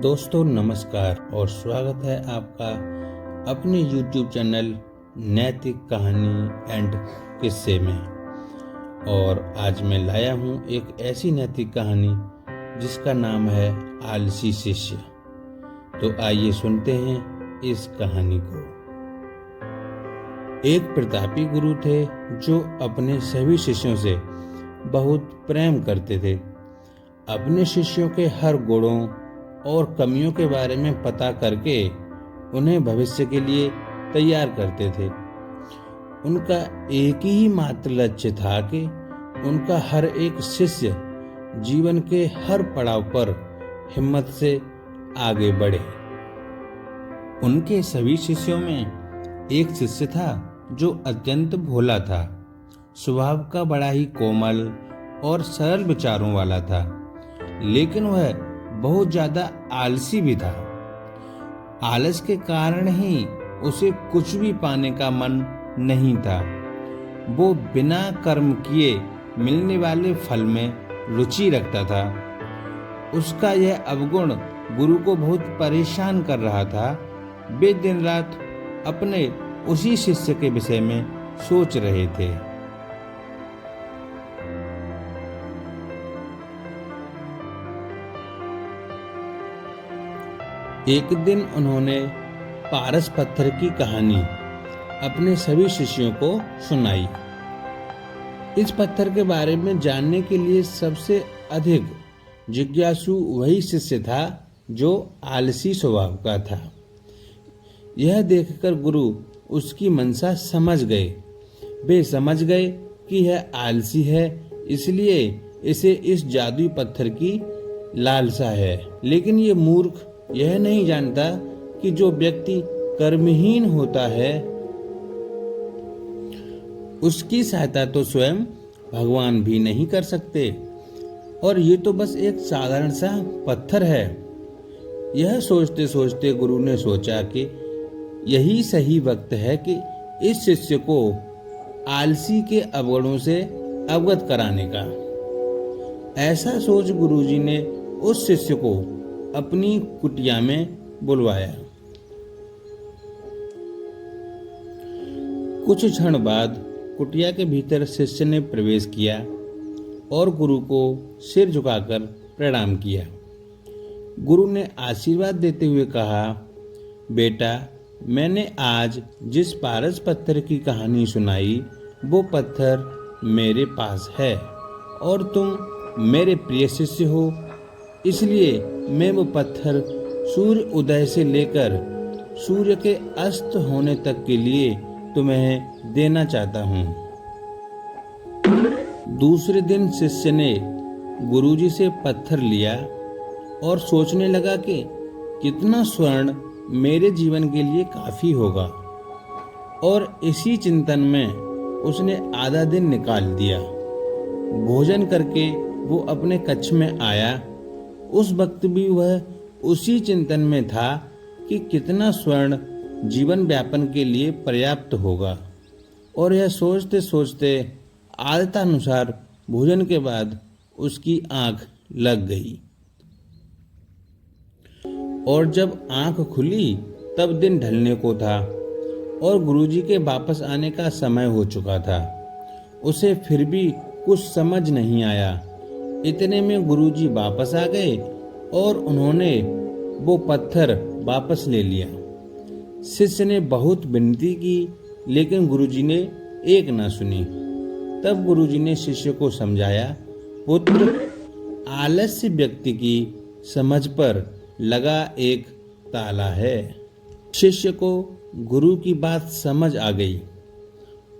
दोस्तों नमस्कार और स्वागत है आपका अपने YouTube चैनल नैतिक कहानी एंड किस्से में। और आज मैं लाया हूँ एक ऐसी नैतिक कहानी जिसका नाम है आलसी शिष्य। तो आइए सुनते हैं इस कहानी को। एक प्रतापी गुरु थे जो अपने सभी शिष्यों से बहुत प्रेम करते थे। अपने शिष्यों के हर गुणों और कमियों के बारे में पता करके उन्हें भविष्य के लिए तैयार करते थे। उनका एक ही मात्र लक्ष्य था कि उनका हर एक शिष्य जीवन के हर पड़ाव पर हिम्मत से आगे बढ़े। उनके सभी शिष्यों में एक शिष्य था जो अत्यंत भोला था, स्वभाव का बड़ा ही कोमल और सरल विचारों वाला था, लेकिन वह बहुत ज्यादा आलसी भी था। आलस के कारण ही उसे कुछ भी पाने का मन नहीं था। वो बिना कर्म किए मिलने वाले फल में रुचि रखता था। उसका यह अवगुण गुरु को बहुत परेशान कर रहा था। वे दिन रात अपने उसी शिष्य के विषय में सोच रहे थे। एक दिन उन्होंने पारस पत्थर की कहानी अपने सभी शिष्यों को सुनाई। इस पत्थर के बारे में जानने के लिए सबसे अधिक जिज्ञासु वही शिष्य था जो आलसी स्वभाव का था। यह देखकर गुरु उसकी मंशा समझ गए। वे समझ गए कि यह आलसी है, इसलिए इसे इस जादुई पत्थर की लालसा है। लेकिन ये मूर्ख यह नहीं जानता कि जो व्यक्ति कर्महीन होता है उसकी सहायता तो स्वयं भगवान भी नहीं कर सकते, और ये तो बस एक साधारण सा पत्थर है। यह सोचते सोचते गुरु ने सोचा कि यही सही वक्त है कि इस शिष्य को आलसी के अवगुणों से अवगत कराने का। ऐसा सोच गुरुजी ने उस शिष्य को अपनी कुटिया में बुलवाया। कुछ क्षण बाद कुटिया के भीतर शिष्य ने प्रवेश किया और गुरु को सिर झुकाकर प्रणाम किया। गुरु ने आशीर्वाद देते हुए कहा, बेटा, मैंने आज जिस पारस पत्थर की कहानी सुनाई वो पत्थर मेरे पास है और तुम मेरे प्रिय शिष्य हो, इसलिए मैं वो पत्थर सूर्य उदय से लेकर सूर्य के अस्त होने तक के लिए तुम्हें देना चाहता हूँ। दूसरे दिन शिष्य ने गुरुजी से पत्थर लिया और सोचने लगा कि कितना स्वर्ण मेरे जीवन के लिए काफी होगा, और इसी चिंतन में उसने आधा दिन निकाल दिया। भोजन करके वो अपने कक्ष में आया। उस वक्त भी वह उसी चिंतन में था कि कितना स्वर्ण जीवन व्यापन के लिए पर्याप्त होगा, और यह सोचते सोचते आदतानुसार भोजन के बाद उसकी आंख लग गई। और जब आंख खुली तब दिन ढलने को था और गुरुजी के वापस आने का समय हो चुका था। उसे फिर भी कुछ समझ नहीं आया। इतने में गुरुजी वापस आ गए और उन्होंने वो पत्थर वापस ले लिया। शिष्य ने बहुत विनती की, लेकिन गुरुजी ने एक ना सुनी। तब गुरुजी ने शिष्य को समझाया, पुत्र, आलस्य व्यक्ति की समझ पर लगा एक ताला है। शिष्य को गुरु की बात समझ आ गई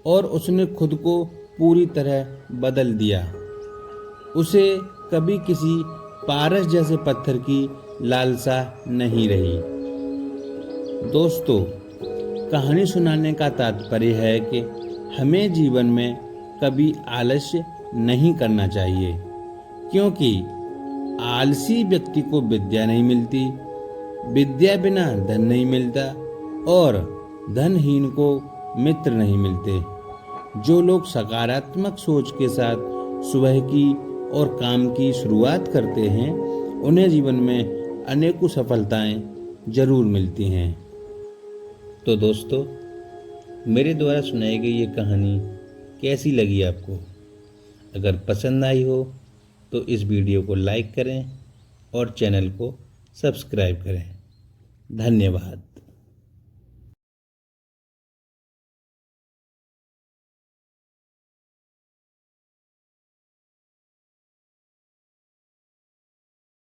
और उसने खुद को पूरी तरह बदल दिया। उसे कभी किसी पारस जैसे पत्थर की लालसा नहीं रही। दोस्तों, कहानी सुनाने का तात्पर्य है कि हमें जीवन में कभी आलस्य नहीं करना चाहिए, क्योंकि आलसी व्यक्ति को विद्या नहीं मिलती, विद्या बिना धन नहीं मिलता, और धनहीन को मित्र नहीं मिलते। जो लोग सकारात्मक सोच के साथ सुबह की और काम की शुरुआत करते हैं, उन्हें जीवन में अनेकों सफलताएं जरूर मिलती हैं। तो दोस्तों, मेरे द्वारा सुनाई गई ये कहानी कैसी लगी आपको? अगर पसंद आई हो तो इस वीडियो को लाइक करें और चैनल को सब्सक्राइब करें। धन्यवाद।